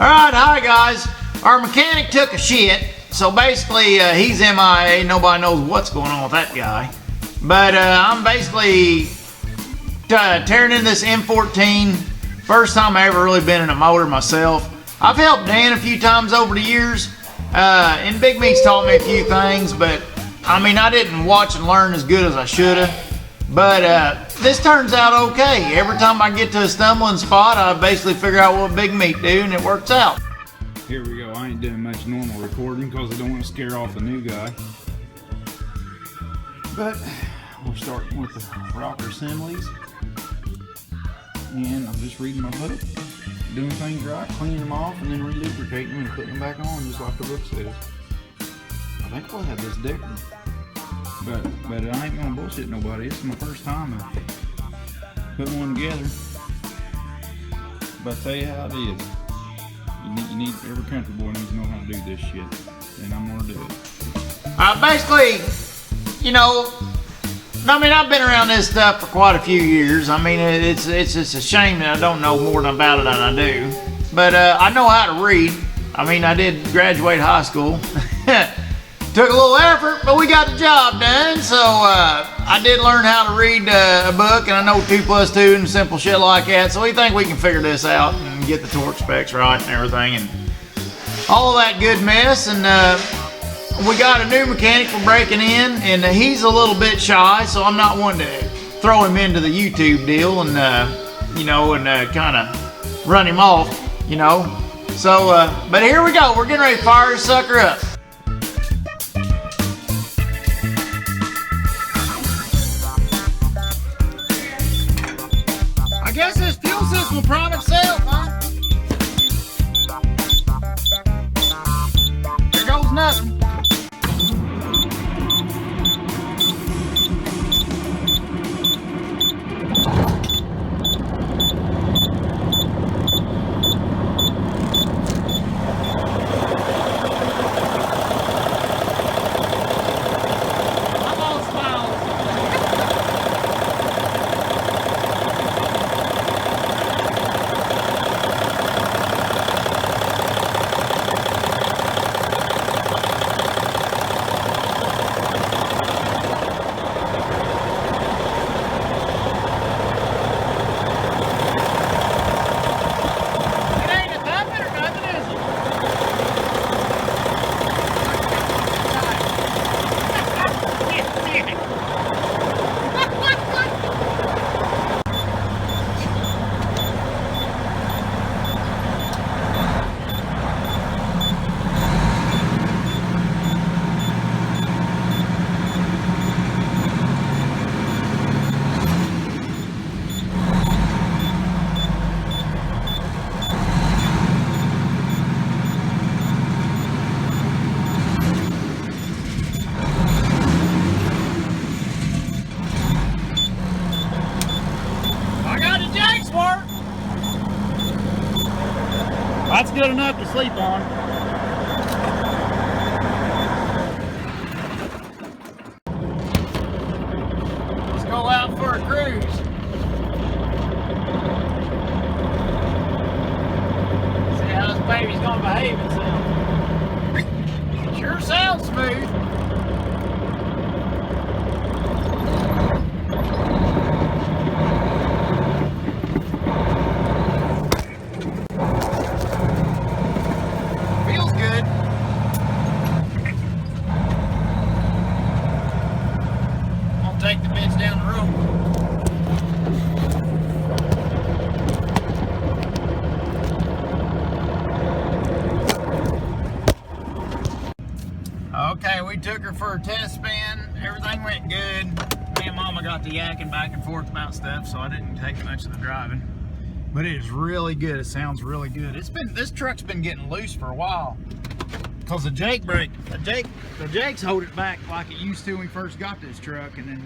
Alright, hi guys. Our mechanic took a shit, so basically he's MIA. Nobody knows what's going on with that guy. But I'm basically tearing in this M14. First time I ever really been in a motor myself. I've helped Dan a few times over the years, and Big Meat's taught me a few things, but I mean, I didn't watch and learn as good as I should have. But this turns out okay. Every time I get to a stumbling spot, I basically figure out what Big Meat do, and it works out. Here we go. I ain't doing much normal recording because I don't want to scare off the new guy. But we're starting with the rocker assemblies. And I'm just reading my book, doing things right, cleaning them off, and then re-lubricating them and putting them back on just like the book says. I think we'll have this deck. But I ain't gonna bullshit nobody. This is my first time putting one together. But I tell you how it is. You need every country boy needs to know how to do this shit, and I'm gonna do it. Basically, you know, I mean, I've been around this stuff for quite a few years. I mean, it's just a shame that I don't know more about it than I do. But I know how to read. I mean, I did graduate high school. Took a little effort, but we got the job done. So I did learn how to read a book, and I know 2 + 2 and simple shit like that. So we think we can figure this out and get the torque specs right and everything, and all that good mess. And we got a new mechanic for breaking in, and he's a little bit shy, so I'm not one to throw him into the YouTube deal and you know, and kind of run him off, you know. So, but here we go. We're getting ready to fire this sucker up. I guess this fuel system will prime itself, huh? There goes nothing. That's good enough to sleep on. Let's go out for a cruise. See how this baby's gonna behave itself. Sure sounds smooth. Take the bitch down the road. Okay, we took her for a test spin. Everything went good. Me and Mama got to yakking back and forth about stuff, so I didn't take much of the driving. But it is really good. It sounds really good. This truck's been getting loose for a while. Because the Jake brake, the Jakes hold it back like it used to when we first got this truck, and then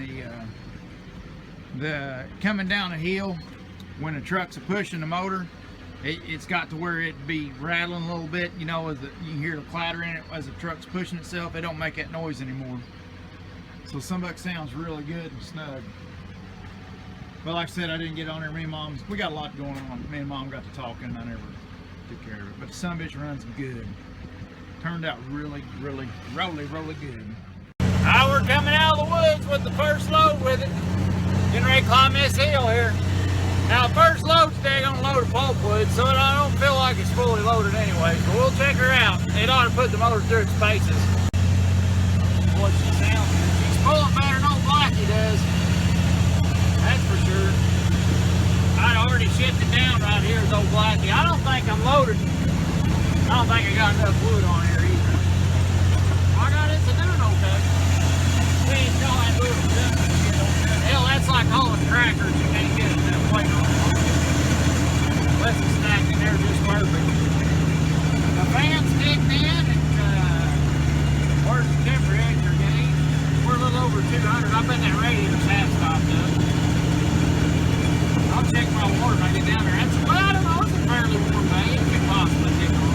the coming down a hill when the truck's pushing the motor, it's got to where it be rattling a little bit, you know, as you can hear the clatter in it as the truck's pushing itself. It don't make that noise anymore. So Sunbuck sounds really good and snug. But like I said, I didn't get on there. Me and Mom, we got a lot going on. Me and Mom got to talking. I never took care of it. But the son of a bitch runs good. Turned out really good. Now we're coming out of the woods with the first load with it. Getting ready to climb this hill here. Now the first load's daggone load of pulpwood, so I don't feel like it's fully loaded anyway. So we'll check her out. It ought to put the motor through its paces. What she sounds like. She's pulling better than old Blackie does. That's for sure. I'd already shifted down right here with old Blackie. I don't think I'm loaded. I don't think I got enough wood on here either. I got it to doing okay. We ain't got that little shit on there. Hell, that's like hauling crackers. You can't get it that weight on it. Unless it's stacked in there just perfect. The fan's kicked in and where's the temperature gauge? We're a little over 200. I bet that radiator's half stopped up. I'll check my water when I get down there. That's, well, I don't know, it's a fairly warm day. It could possibly kick on.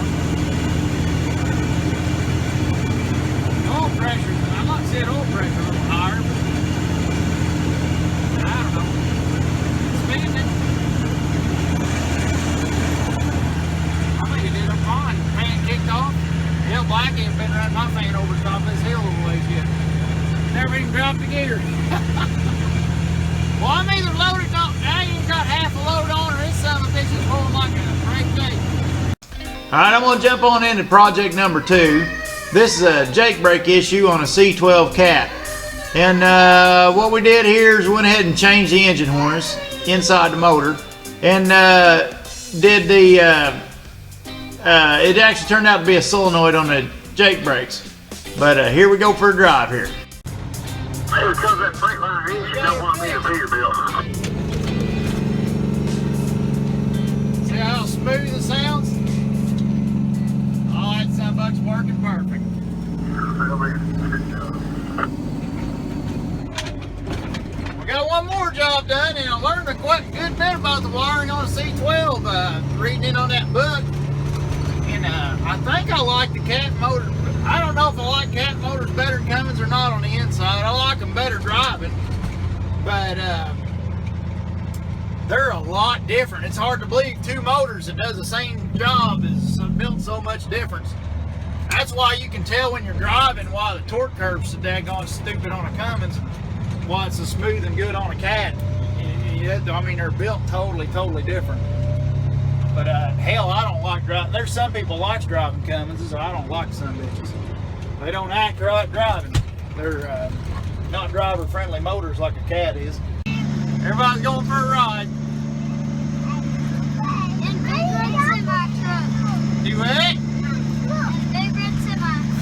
Oil pressure, I'm not saying oil pressure a little higher, but I don't know. It's spinning. I think it did up fine. The fan kicked off. Hell, Blackie ain't been running my fan over the top of this hill a little ways yet. Never even dropped the gear. Well, I'm either loaded or not. I ain't even got half a load on, or this son of a bitch is pulling like a crank day. Alright, I'm going to jump on into project number 2. This is a Jake brake issue on a C12 cat. And what we did here is went ahead and changed the engine harness inside the motor. And did the, it actually turned out to be a solenoid on the Jake brakes. But here we go for a drive here. Here comes that Freightliner engine. Don't want me to Peterbilt. See how smooth it sounds? Oh, that son of a buck's working perfect. We got one more job done, and I learned a quite good bit about the wiring on a C12 reading in on that book. And I think I like the cat motor. I don't know if I like cat motors better than Cummins or not on the inside. I like them better driving, but they're a lot different. It's hard to believe two motors that does the same job is built so much difference. That's why you can tell when you're driving why the torque curve's so daggone stupid on a Cummins, why it's so smooth and good on a cat. I mean, they're built totally different. But hell, I don't like driving. There's some people likes driving Cummins, so I don't like some bitches. They don't act right driving. They're not driver-friendly motors like a cat is. Everybody's going for a ride. You what?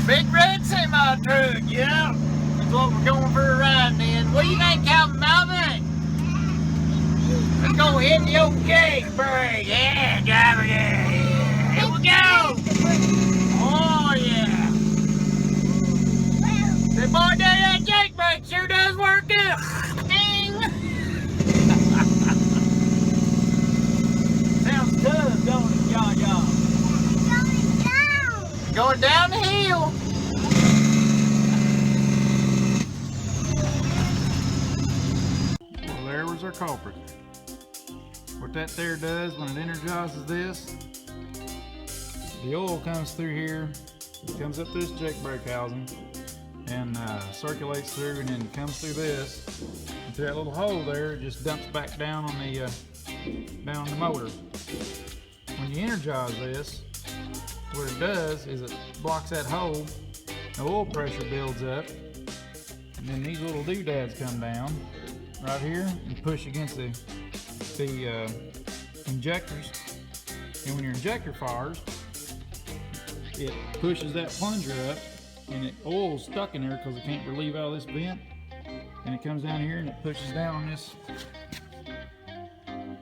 Big red semi truck, yeah. That's what we're going for a ride then. What do you think, Calvin Malvin? Let's go hit the old gas brake. Yeah, driver, yeah. Here we go. Oh, yeah. Say, boy, that Jake brake sure does work good. Ding. Sounds good, don't it, y'all? Going down the hill. Well, there was our culprit. What that there does when it energizes this, the oil comes through here, comes up this Jake brake housing, and circulates through, and then comes through this, and through that little hole there, it just dumps back down on the motor. When you energize this, what it does is it blocks that hole, the oil pressure builds up, and then these little doodads come down right here and push against the injectors. And when your injector fires, it pushes that plunger up, and it oil's stuck in there because it can't relieve out of this vent, and it comes down here and it pushes down on this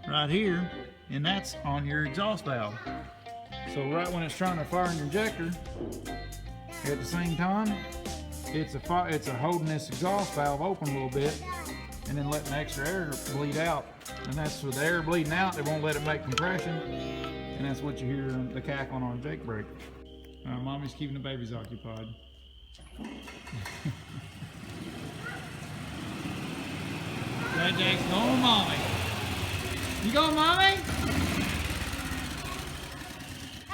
right here, and that's on your exhaust valve. So right when it's trying to fire an injector, at the same time, it's holding this exhaust valve open a little bit, and then letting the extra air bleed out. And that's with the air bleeding out, they won't let it make compression, and that's what you hear the cackling on a Jake brake. Mommy's keeping the babies occupied. Jack's going, Mommy. You going, Mommy?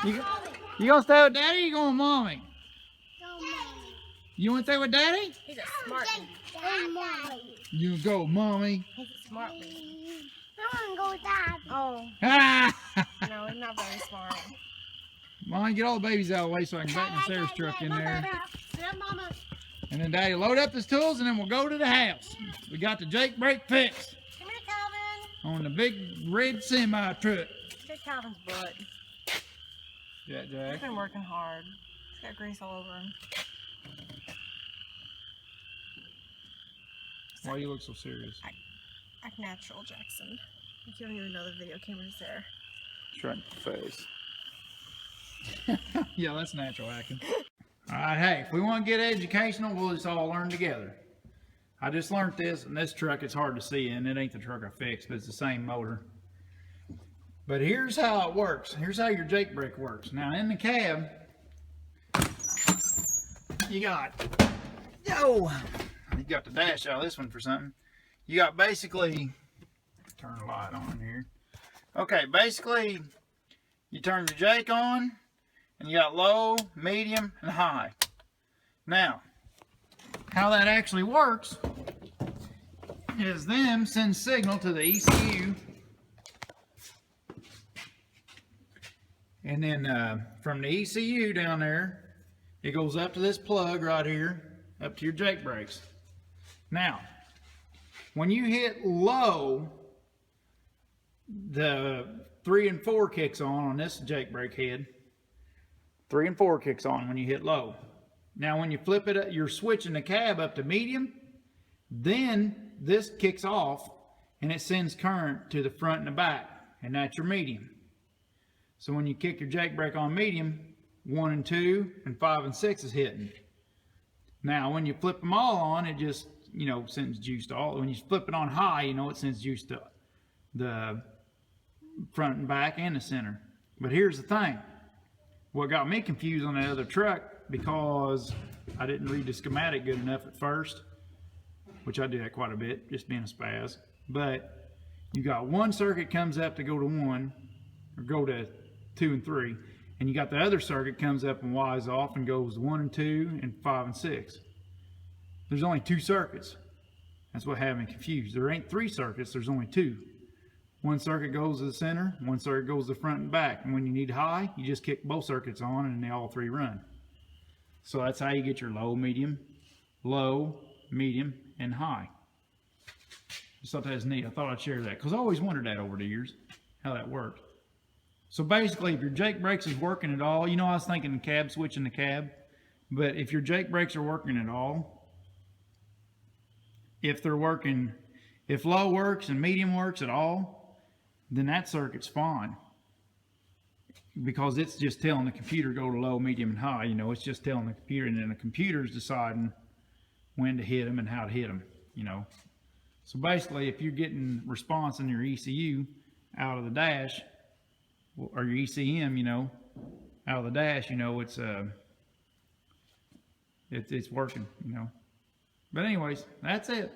You gonna stay with Daddy or you going with Mommy? Go, Mommy. You wanna stay with Daddy? He's a smart one. Go, Mommy. You go with Mommy. He's a smart one. I wanna go with Daddy. Oh, Ah! no, he's not very smart. Mommy, get all the babies out of the way so I can back my Sarah's truck in there. Sit, Mama. And then Daddy load up his tools and then we'll go to the house. We got the Jake brake fixed Come here, Calvin. on the big red semi truck. Check Calvin's butt. Yeah, He's Jack. been working hard. He's got grease all over him. Why you look so serious? Act natural, Jackson. Like you don't even know the video camera's there. Right in the face. Yeah, that's natural acting. Alright, hey, if we want to get educational, we'll just all learn together. I just learned this, and this truck it's hard to see, and it ain't the truck I fixed, but it's the same motor. But here's how it works. Here's how your Jake brake works. Now, in the cab, you got the dash out of this one for something. You got basically, turn the light on here. Okay, basically, you turn the Jake on, and you got low, medium, and high. Now, how that actually works is them send signal to the ECU, and then from the ECU down there, it goes up to this plug right here, up to your Jake brakes. Now, when you hit low, the 3 and 4 kicks on this Jake brake head. 3 and 4 kicks on when you hit low. Now when you flip it, you're switching the cab up to medium, then this kicks off and it sends current to the front and the back, and that's your medium. So when you kick your Jake brake on medium, 1 and 2 and 5 and 6 is hitting. Now when you flip them all on, it just, you know, sends juice to all. When you flip it on high, you know, it sends juice to the front and back and the center. But here's the thing. What got me confused on that other truck, because I didn't read the schematic good enough at first, which I do that quite a bit, just being a spaz. But you got one circuit comes up to go to 1, or go to 2 and 3, and you got the other circuit comes up and Y's off and goes 1 and 2 and 5 and 6. There's only 2 circuits. That's what had me confused. There ain't 3 circuits, there's only 2. One circuit goes to the center, one circuit goes to the front and back. And when you need high, you just kick both circuits on and they all 3 run. So that's how you get your low, medium, and high. Just thought that was neat. I thought I'd share that because I always wondered that over the years, how that worked. So basically, if your Jake brakes is working at all, you know, I was thinking cab, switching the cab, but if your Jake brakes are working at all, if they're working, if low works and medium works at all, then that circuit's fine, because it's just telling the computer go to low, medium, and high. You know, it's just telling the computer, and then the computer's deciding when to hit them and how to hit them, you know. So basically, if you're getting response in your ECU out of the dash, or your ECM, you know, out of the dash, you know, it's working, you know. But anyways, that's it.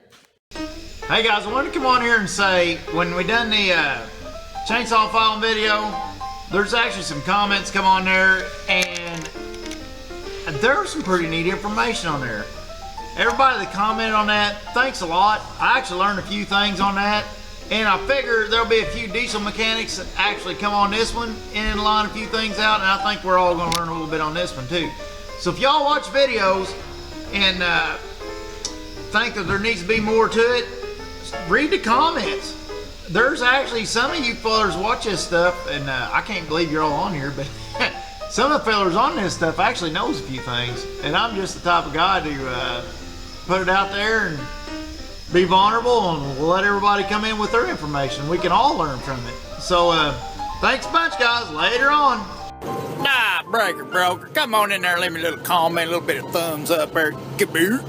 Hey guys, I wanted to come on here and say, when we done the chainsaw filing video, there's actually some comments come on there, and there's some pretty neat information on there. Everybody that commented on that, thanks a lot. I actually learned a few things on that, and I figure there'll be a few diesel mechanics that actually come on this one and line a few things out, and I think we're all going to learn a little bit on this one too. So if y'all watch videos and think that there needs to be more to it, read the comments. There's actually some of you fellers watch this stuff, and I can't believe you're all on here, but some of the fellers on this stuff actually knows a few things, and I'm just the type of guy to put it out there and be vulnerable and let everybody come in with their information. We can all learn from it. So thanks a bunch, guys. Later on. Nah, breaker broker, come on in there, leave me a little comment, a little bit of thumbs up there. Kaboot.